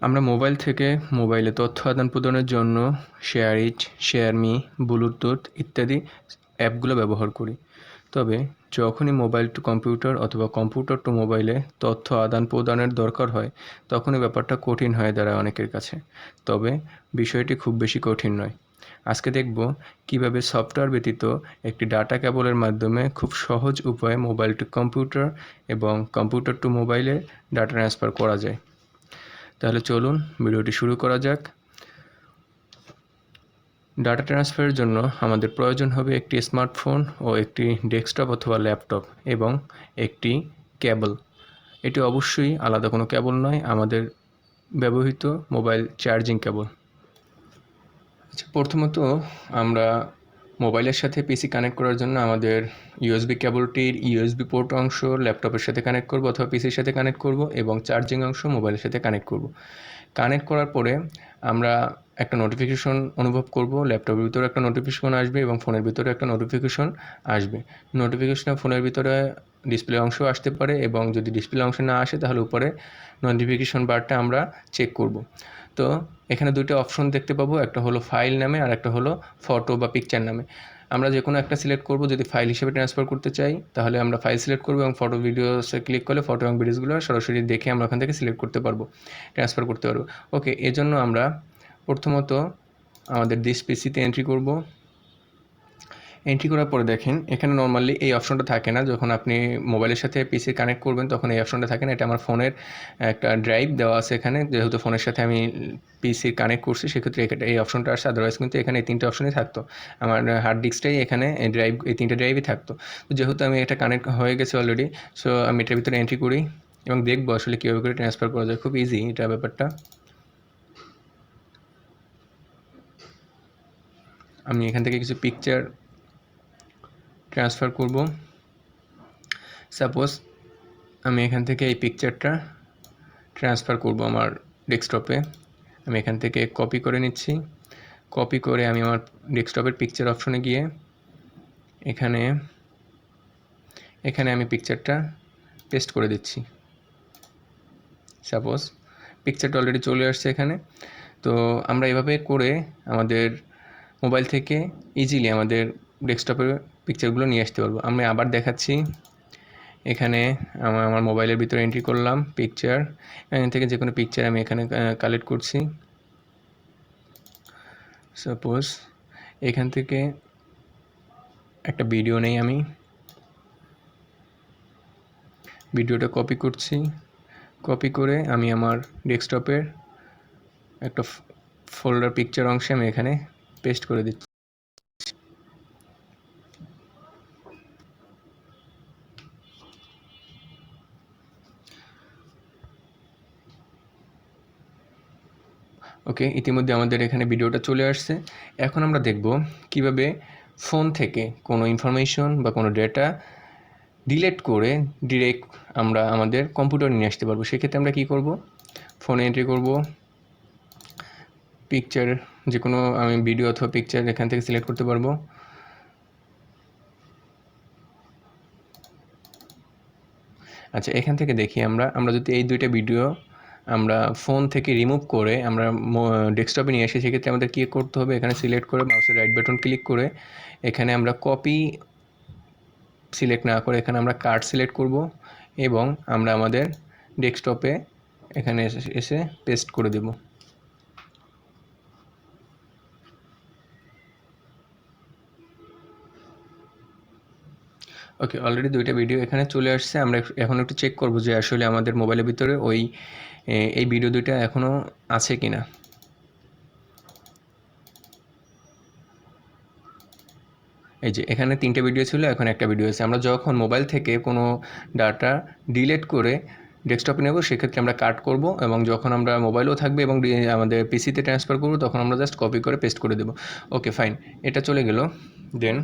আমরা মোবাইল থেকে মোবাইলে তথ্য আদান-প্রদানের জন্য শেয়ার ইট, শেয়ারমি, ব্লুটুথ ইত্যাদি অ্যাপগুলো ব্যবহার করি। তবে যখনই মোবাইল টু কম্পিউটার অথবা কম্পিউটার টু মোবাইলে তথ্য আদান-প্রদানের দরকার হয়, তখনই ব্যাপারটা কঠিন হয়ে দাঁড়ায় অনেকের কাছে। তবে বিষয়টি খুব বেশি কঠিন নয়। আজকে দেখব কীভাবে সফটওয়্যার ব্যতীত একটি ডাটা কেবলের মাধ্যমে খুব সহজ উপায়ে মোবাইল টু কম্পিউটার এবং কম্পিউটার টু মোবাইলে ডাটা ট্রান্সফার করা যায়। তাহলে চলুন ভিডিওটি শুরু করা যাক। ডাটা ট্রান্সফারের জন্য আমাদের প্রয়োজন হবে একটি স্মার্টফোন ও একটি ডেস্কটপ অথবা ল্যাপটপ এবং একটি কেবল। এটি অবশ্যই আলাদা কোনো কেবল নয়, আমাদের ব্যবহৃত মোবাইল চার্জিং কেবল। আচ্ছা, প্রথমত আমরা মোবাইলের সাথে পিসি কানেক্ট করার জন্য আমাদের ইউএসবি কেবলটির ইউএসবি পোর্ট অংশ ল্যাপটপের সাথে কানেক্ট করব অথবা পিসির সাথে কানেক্ট করব এবং চার্জিং অংশ মোবাইলের সাথে কানেক্ট করব। কানেক্ট করার পরে আমরা একটা নোটিফিকেশন অনুভব করব, ল্যাপটপের ভিতরে একটা নোটিফিকেশন আসবে এবং ফোনের ভিতরে একটা নোটিফিকেশন আসবে। নোটিফিকেশন ফোনের ভিতরে ডিসপ্লে অংশ আসতে পারে এবং যদি ডিসপ্লে অংশ না আসে তাহলে উপরে নোটিফিকেশন বারটা আমরা চেক করব। তো এখানে দুটো অপশন দেখতে পাবো, একটা হলো ফাইল নামে আর একটা হলো ফটো বা পিকচার নামে। আমরা যে কোনো একটা সিলেক্ট করব। যদি ফাইল হিসেবে ট্রান্সফার করতে চাই তাহলে আমরা ফাইল সিলেক্ট করব এবং ফটো ভিডিওসে ক্লিক করলে ফটো এবং ভিডিওসগুলো সরাসরি দেখে আমরা ওখান থেকে সিলেক্ট করতে পারবো, ট্রান্সফার করতে পারবো। ওকে, এজন্য আমরা প্রথমত আমাদের দিস পিসিতে এন্ট্রি করব। এন্ট্রি করার পরে দেখেন এখানে নর্মালি এই অপশনটা থাকে না। যখন আপনি মোবাইলের সাথে পিসি কানেক্ট করবেন তখন এই অপশনটা থাকে না। এটা আমার ফোনের একটা ড্রাইভ দেওয়া আছে এখানে, যেহেতু ফোনের সাথে আমি পিসি কানেক্ট করছি সেক্ষেত্রে এই অপশনটা আসছে। আদারওয়াইজ কিন্তু এখানে এই তিনটে অপশনই থাকতো, আমার হার্ড ডিস্কটাই এখানে এই তিনটে ড্রাইভই থাকতো। তো যেহেতু আমি এটা কানেক্ট হয়ে গেছে অলরেডি, সো আমি এটার ভিতরে এন্ট্রি করি এবং দেখবো আসলে কীভাবে করে ট্রান্সফার করা যায়। খুব ইজি এটা ব্যাপারটা। আমি এখান থেকে কিছু পিকচার ট্রান্সফার করব। সাপোজ আমি এখান থেকে এই পিকচারটা ট্রান্সফার করব আমার ডেস্কটপে। আমি এখান থেকে কপি করে নিচ্ছি। কপি করে আমি আমার ডেস্কটপের পিকচার অপশনে গিয়ে এখানে আমি পিকচারটা পেস্ট করে দিচ্ছি। সাপোজ পিকচারটা অলরেডি চলে আসছে এখানে। তো আমরা এভাবে করে আমাদের মোবাইল থেকে ইজিলি আমাদের ডেস্কটপের পিকচারগুলো নিয়ে আসতে পারবো। আমি আবার দেখাচ্ছি। এখানে আমার মোবাইলের ভিতরে এন্ট্রি করলাম পিকচার, এখান থেকে যে কোনো পিকচার আমি এখানে কালেক্ট করছি। সাপোজ এখান থেকে একটা ভিডিও নেই, আমি ভিডিওটা কপি করছি। কপি করে আমি আমার ডেস্কটপের একটা ফোল্ডার পিকচার অংশে আমি এখানে পেস্ট করে দিচ্ছি। ওকে, ইতিমধ্যে আমাদের এখানে ভিডিওটা চলে আসছে। এখন আমরা দেখব কিভাবে ফোন থেকে কোনো ইনফরমেশন বা কোনো ডেটা ডিলিট করে ডিরেক্ট আমরা আমাদের কম্পিউটারে নিয়ে আসতে পারবো। সেক্ষেত্রে আমরা কী করব, ফোনে এন্ট্রি করব, পিকচার যে কোনো আমি ভিডিও অথবা পিকচার এখান থেকে সিলেক্ট করতে পারবো। আচ্ছা, এখান থেকে দেখি আমরা যদি এই দুইটা ভিডিও আমরা ফোন থেকে রিমুভ করে আমরা ডেস্কটপে নিয়ে আসি, সেক্ষেত্রে আমাদের কী করতে হবে, এখানে সিলেক্ট করে মাউসের রাইট বাটন ক্লিক করে এখানে আমরা কপি সিলেক্ট না করে এখানে আমরা কাট সিলেক্ট করব এবং আমরা আমাদের ডেস্কটপে এখানে এসে পেস্ট করে দেব। ওকে, অলরেডি দুইটা ভিডিও এখানে চলে আসছে। আমরা এখন একটু চেক করব যে আসলে আমাদের মোবাইলের ভিতরে এই ভিডিও দুইটা এখনও আছে কিনা। এই যে এখানে তিনটে ভিডিও ছিল, এখন একটা ভিডিও আছে। আমরা যখন মোবাইল থেকে কোনো ডাটা ডিলিট করে ডেস্কটপে নেব সেক্ষেত্রে আমরা কাট করব এবং যখন আমরা মোবাইলেও থাকবে এবং আমাদের পিসিতে ট্রান্সফার করব তখন আমরা জাস্ট কপি করে পেস্ট করে দেব। ওকে ফাইন, এটা চলে গেল। দেন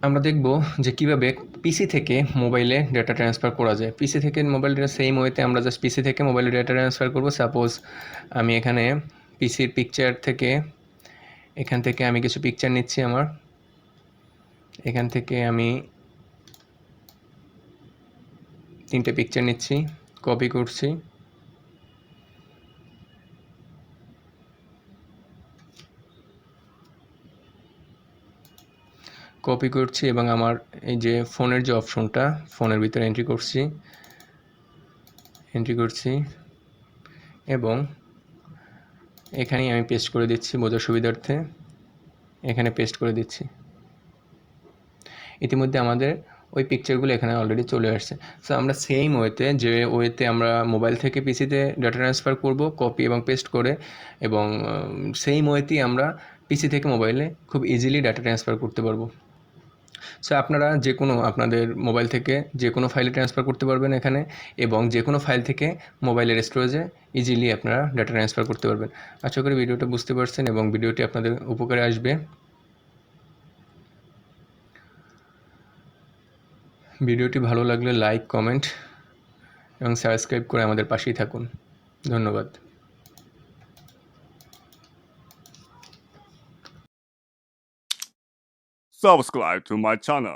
আমরা দেখব যে কীভাবে পিসি থেকে মোবাইলে ডেটা ট্রান্সফার করা যায়। পিসি থেকে মোবাইল ডেটা সেম ওয়েতে আমরা জাস্ট পিসি থেকে মোবাইলে ডেটা ট্রান্সফার করব। সাপোজ আমি এখানে পিসির পিকচার থেকে এখান থেকে আমি কিছু পিকচার নিচ্ছি। এখান থেকে আমি 3টে পিকচার নিচ্ছি, কপি করছি, এবং আমার এই যে ফোনের যে অপশনটা, ফোনের ভিতরে এন্ট্রি করছি এবং এখানেই আমি পেস্ট করে দিচ্ছি বোঝার সুবিধার্থে, এখানে পেস্ট করে দিচ্ছি। ইতিমধ্যে আমাদের ওই পিকচারগুলো এখানে অলরেডি চলে আসছে। সো আমরা সেম ওয়েতে আমরা মোবাইল থেকে পিসিতে ডাটা ট্রান্সফার করব কপি এবং পেস্ট করে, এবং সেম ওয়েতেই আমরা পিসি থেকে মোবাইলে খুব ইজিলি ডাটা ট্রান্সফার করতে পারবো। সো আপনারা যে কোনো আপনাদের মোবাইল থেকে যে কোনো ফাইলে ট্রান্সফার করতে পারবেন এখানে, এবং যে কোনো ফাইল থেকে মোবাইলের স্টোরেজে ইজিলি আপনারা ডাটা ট্রান্সফার করতে পারবেন। আশা করি ভিডিওটা বুঝতে পারছেন এবং ভিডিওটি আপনাদের উপকারে আসবে। ভিডিওটি ভালো লাগলে লাইক, কমেন্ট এবং সাবস্ক্রাইব করে আমাদের পাশেই থাকুন। ধন্যবাদ। Subscribe to my channel.